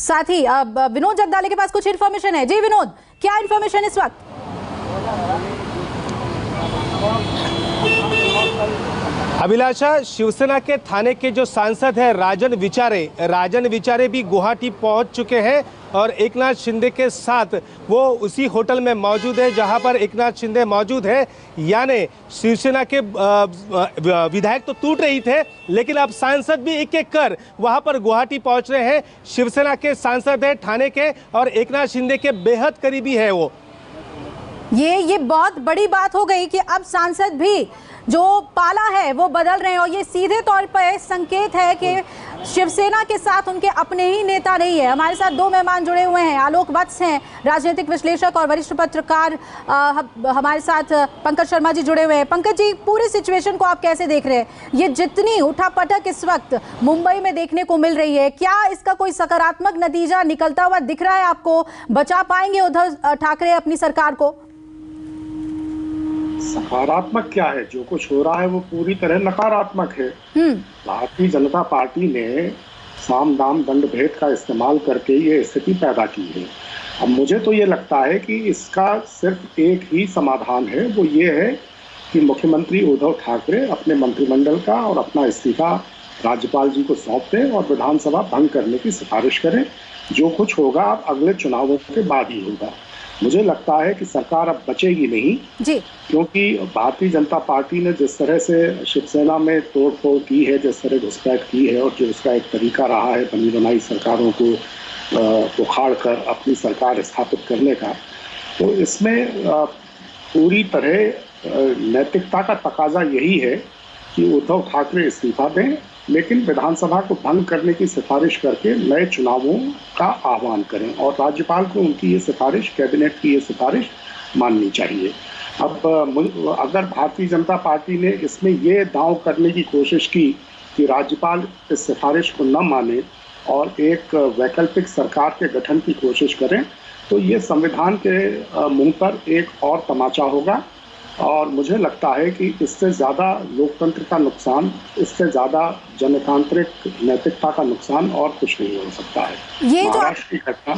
साथ ही विनोद जगदाले के पास कुछ इन्फॉर्मेशन है। जी विनोद, क्या इन्फॉर्मेशन इस वक्त? अभिलाषा, शिवसेना के थाने के जो सांसद हैं राजन विचारे भी गुवाहाटी पहुंच चुके हैं और एकनाथ शिंदे के साथ वो उसी होटल में मौजूद है जहां पर एकनाथ शिंदे मौजूद है। यानी शिवसेना के विधायक तो टूट रही थे, लेकिन अब सांसद भी एक एक कर वहां पर गुवाहाटी पहुंच रहे हैं। शिवसेना के सांसद है थाने के और एकनाथ शिंदे के बेहद करीबी है वो। ये बहुत बड़ी बात हो गई कि अब सांसद भी जो पाला है वो बदल रहे हैं और ये सीधे तौर पर संकेत है कि शिवसेना के साथ उनके अपने ही नेता नहीं है। हमारे साथ दो मेहमान जुड़े हुए हैं, आलोक वत्स हैं राजनीतिक विश्लेषक और वरिष्ठ पत्रकार, हमारे साथ पंकज शर्मा जी जुड़े हुए हैं। पंकज जी, पूरी सिचुएशन को आप कैसे देख रहे हैं? ये जितनी उठापटक इस वक्त मुंबई में देखने को मिल रही है, क्या इसका कोई सकारात्मक नतीजा निकलता हुआ दिख रहा है आपको? बचा पाएंगे उद्धव ठाकरे अपनी सरकार को? सकारात्मक क्या है? जो कुछ हो रहा है वो पूरी तरह नकारात्मक है। भारतीय जनता पार्टी ने साम दाम दंड भेद का इस्तेमाल करके ये स्थिति पैदा की है। अब मुझे तो ये लगता है कि इसका सिर्फ एक ही समाधान है, वो ये है कि मुख्यमंत्री उद्धव ठाकरे अपने मंत्रिमंडल का और अपना इस्तीफा राज्यपाल जी को सौंप दें और विधानसभा भंग करने की सिफारिश करें। जो कुछ होगा अब अगले चुनावों के बाद ही होगा। मुझे लगता है कि सरकार अब बचेगी नहीं जी, क्योंकि भारतीय जनता पार्टी ने जिस तरह से शिवसेना में तोड़फोड़ की है, जिस तरह घुसपैठ की है और जो उसका एक तरीका रहा है बनी बनाई सरकारों को उखाड़ कर अपनी सरकार स्थापित करने का, तो इसमें पूरी तरह नैतिकता का तकाजा यही है कि उद्धव ठाकरे इस्तीफा दें, लेकिन विधानसभा को भंग करने की सिफारिश करके नए चुनावों का आह्वान करें और राज्यपाल को उनकी ये सिफारिश, कैबिनेट की ये सिफारिश माननी चाहिए। अब अगर भारतीय जनता पार्टी ने इसमें ये दांव करने की कोशिश की कि राज्यपाल इस सिफारिश को न माने और एक वैकल्पिक सरकार के गठन की कोशिश करें, तो ये संविधान के मुंह पर एक और तमाचा होगा और मुझे लगता है कि इससे ज़्यादा लोकतंत्र का नुकसान, इससे ज़्यादा जनतांत्रिक नैतिकता का नुकसान और कुछ नहीं हो सकता है। ये जो की घटना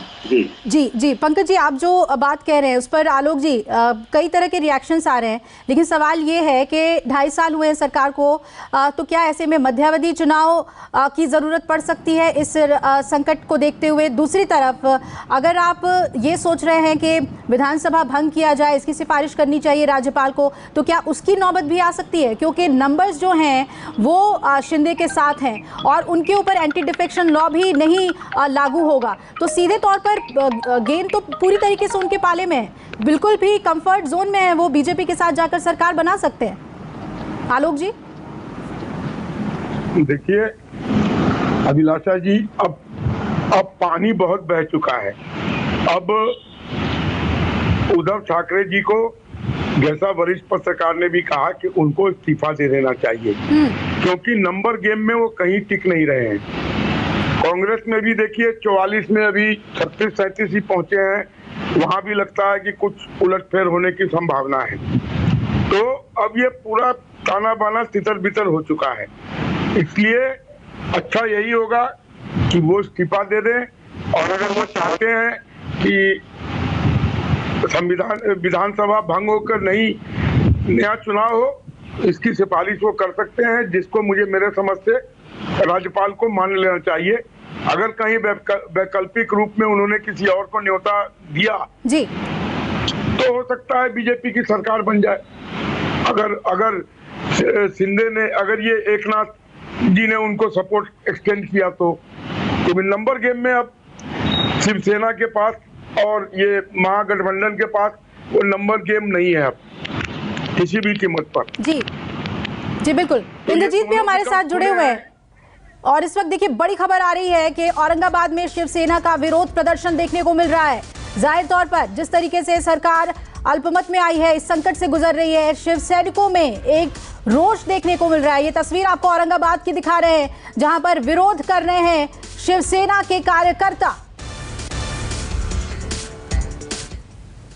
जी पंकज जी, आप जो बात कह रहे हैं उस पर आलोक जी कई तरह के रिएक्शंस आ रहे हैं, लेकिन सवाल ये है कि 2.5 साल हुए हैं सरकार को, तो क्या ऐसे में मध्यावधि चुनाव की ज़रूरत पड़ सकती है इस संकट को देखते हुए? दूसरी तरफ अगर आप ये सोच रहे हैं कि विधानसभा भंग किया जाए, इसकी सिफारिश करनी चाहिए राज्यपाल को, तो क्या उसकी नौबत भी आ सकती है? क्योंकि नंबर्स जो हैं वो शिंदे के साथ हैं और उनके ऊपर एंटी डिफेक्शन लॉ भी नहीं लागू होगा, तो सीधे तौर पर गेंद तो पूरी तरीके से उनके पाले में है, बिल्कुल भी कंफर्ट जोन में है, वो बीजेपी के साथ जाकर सरकार बना सकते हैं। आलोक जी देखिए अभिलाषा जी, अब पानी बहुत बह चुका है। अब उद्धव ठाकरे जी को जैसा वरिष्ठ पत्रकार ने भी कहा कि उनको इस्तीफा दे देना चाहिए, क्योंकि नंबर गेम में वो कहीं टिक नहीं रहे हैं। कांग्रेस में भी देखिए 44 में अभी 36-37 ही पहुंचे हैं, वहां भी लगता है कि कुछ उलटफेर होने की संभावना है। तो अब ये पूरा ताना बाना तितर बितर हो चुका है, इसलिए अच्छा यही होगा कि वो इस्तीफा दे दें और अगर वो चाहते हैं कि विधानसभा भंग होकर नहीं नया चुनाव हो, इसकी सिफारिश वो कर सकते हैं, जिसको मुझे मेरे समझ से राज्यपाल को मान लेना चाहिए। अगर कहीं वैकल्पिक रूप में उन्होंने किसी और को न्योता दिया जी, तो हो सकता है बीजेपी की सरकार बन जाए। अगर शिंदे ने, अगर ये एकनाथ जी ने उनको सपोर्ट एक्सटेंड किया तो नंबर गेम में अब शिवसेना के पास और ये महागठबंधन के पास वो नंबर गेम नहीं है अब किसी भी कीमत पर। जी बिल्कुल, इंद्रजीत भी हमारे साथ जुड़े हुए हैं और इस वक्त देखिए बड़ी खबर आ रही है कि औरंगाबाद में शिवसेना का विरोध प्रदर्शन देखने को मिल रहा है। जाहिर तौर पर जिस तरीके से सरकार अल्पमत में आई है, इस संकट से गुजर रही है, शिव सैनिकों में एक रोष देखने को मिल रहा है। ये तस्वीर आपको औरंगाबाद की दिखा रहे हैं, जहां पर विरोध कर रहे हैं शिवसेना के कार्यकर्ता।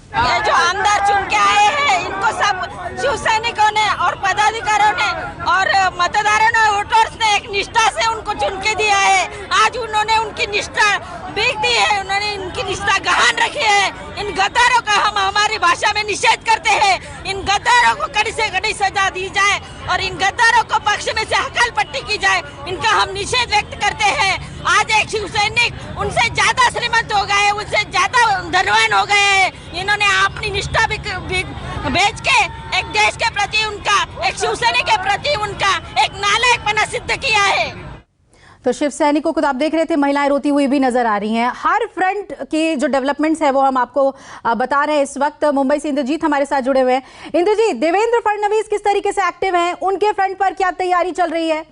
ये जो आमदार चुन के आए हैं इनको सब शिव सैनिकों ने और पदाधिकारियों ने और मतदारों ने, वोटर्स ने एक निष्ठा से उनको चुन के दिया है। आज उन्होंने उनकी निष्ठा बीत दी है, उन्होंने इनकी निष्ठा गहन रखी है। इन गद्दारों का हम हमारी भाषा में निषेध करते हैं। इन गद्दारों को कड़ी से कड़ी सजा दी जाए और इन गद्दारों को पक्ष में से हकाल पट्टी की जाए, इनका हम निषेध व्यक्त करते हैं। आज एक शिव सैनिक उनसे ज्यादा श्रीमंत हो गए, उनसे ज्यादा धनवान हो गए हैं। इन्होंने अपनी निष्ठा बेच के एक देश के प्रति उनका, एक शिव सैनिक के प्रति उनका एक नालायकपना सिद्ध किया है। तो शिव सैनिकों को तो आप देख रहे थे, महिलाएं रोती हुई भी नजर आ रही हैं। हर फ्रंट की जो डेवलपमेंट्स है वो हम आपको बता रहे हैं। इस वक्त मुंबई से इंद्रजीत हमारे साथ जुड़े हुए हैं। इंद्रजीत, देवेंद्र फडणवीस किस तरीके से एक्टिव हैं, उनके फ्रंट पर क्या तैयारी चल रही है?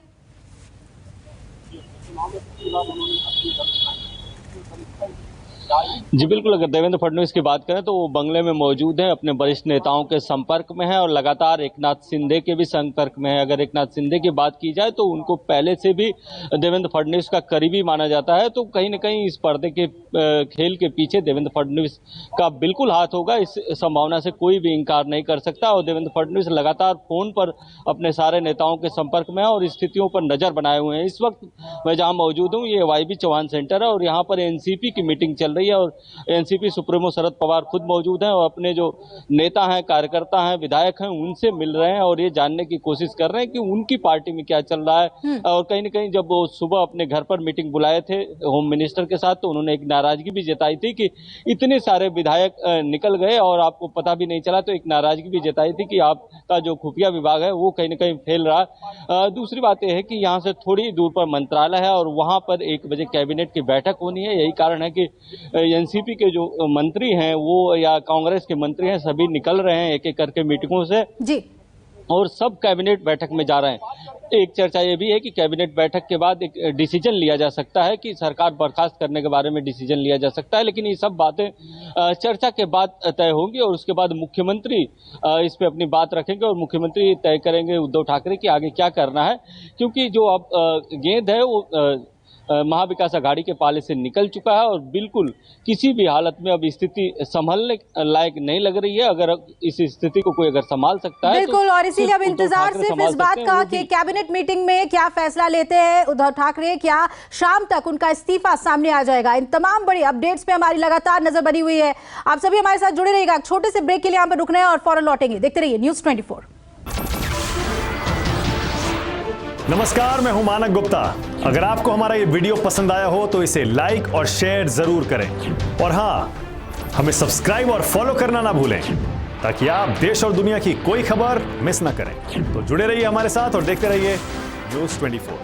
जी बिल्कुल, अगर देवेंद्र फडणवीस की बात करें तो वो बंगले में मौजूद हैं, अपने वरिष्ठ नेताओं के संपर्क में हैं और लगातार एकनाथ शिंदे के भी संपर्क में है। अगर एकनाथ शिंदे की बात की जाए तो उनको पहले से भी देवेंद्र फडणवीस का करीबी माना जाता है, तो कहीं न कहीं इस पर्दे के खेल के पीछे देवेंद्र फडणवीस का बिल्कुल हाथ होगा, इस संभावना से कोई भी इंकार नहीं कर सकता। और देवेंद्र फडणवीस लगातार फोन पर अपने सारे नेताओं के संपर्क में है और स्थितियों पर नजर बनाए हुए हैं। इस वक्त मैं जहाँ मौजूद हूँ, ये वाईबी चौहान सेंटर है और यहाँ पर एनसीपी की मीटिंग चल रही है और एनसीपी सुप्रीमो शरद पवार खुद मौजूद हैं और अपने जो नेता हैं, कार्यकर्ता हैं, विधायक हैं, उनसे मिल रहे हैं और ये जानने की कोशिश कर रहे हैं कि उनकी पार्टी में क्या चल रहा है। और कहीं न कहीं जब वो सुबह अपने घर पर मीटिंग बुलाए थे होम मिनिस्टर के साथ, तो उन्होंने एक नाराजगी भी जताई थी कि इतने सारे विधायक निकल गए और आपको पता भी नहीं चला, तो एक नाराजगी भी जताई थी कि आपका जो खुफिया विभाग है वो कहीं न कहीं फैल रहा है। दूसरी बात यह है कि यहाँ से थोड़ी दूर पर मंत्रालय है और वहाँ पर 1 बजे कैबिनेट की बैठक होनी है। यही कारण है कि एनसीपी के जो मंत्री हैं वो या कांग्रेस के मंत्री हैं, सभी निकल रहे हैं एक एक करके मीटिंगों से जी, और सब कैबिनेट बैठक में जा रहे हैं। एक चर्चा ये भी है कि कैबिनेट बैठक के बाद एक डिसीजन लिया जा सकता है कि सरकार बर्खास्त करने के बारे में डिसीजन लिया जा सकता है, लेकिन ये सब बातें चर्चा के बाद तय होंगी और उसके बाद मुख्यमंत्री इस पे अपनी बात रखेंगे और मुख्यमंत्री तय करेंगे उद्धव ठाकरे की आगे क्या करना है, क्योंकि जो अब गेंद है वो महाविकास अघाड़ी के पाले से निकल चुका है और बिल्कुल किसी भी हालत में अब स्थिति संभलने लायक नहीं लग रही है। अगर इस स्थिति को कोई अगर संभाल सकता है बिल्कुल, और इसीलिए अब इंतजार सिर्फ इस बात का कि कैबिनेट मीटिंग में क्या फैसला लेते हैं उद्धव ठाकरे, क्या शाम तक उनका इस्तीफा सामने आ जाएगा। इन तमाम बड़ी अपडेट्स पे हमारी लगातार नजर बनी हुई है। आप सभी हमारे साथ जुड़े रहिएगा। छोटे से ब्रेक के लिए यहाँ पर रुकना है और फौरन लौटेंगे। देखते रहिए न्यूज़ 24। नमस्कार, मैं हूं मानक गुप्ता। अगर आपको हमारा ये वीडियो पसंद आया हो तो इसे लाइक और शेयर जरूर करें और हाँ, हमें सब्सक्राइब और फॉलो करना ना भूलें ताकि आप देश और दुनिया की कोई खबर मिस ना करें। तो जुड़े रहिए हमारे साथ और देखते रहिए न्यूज़ 24।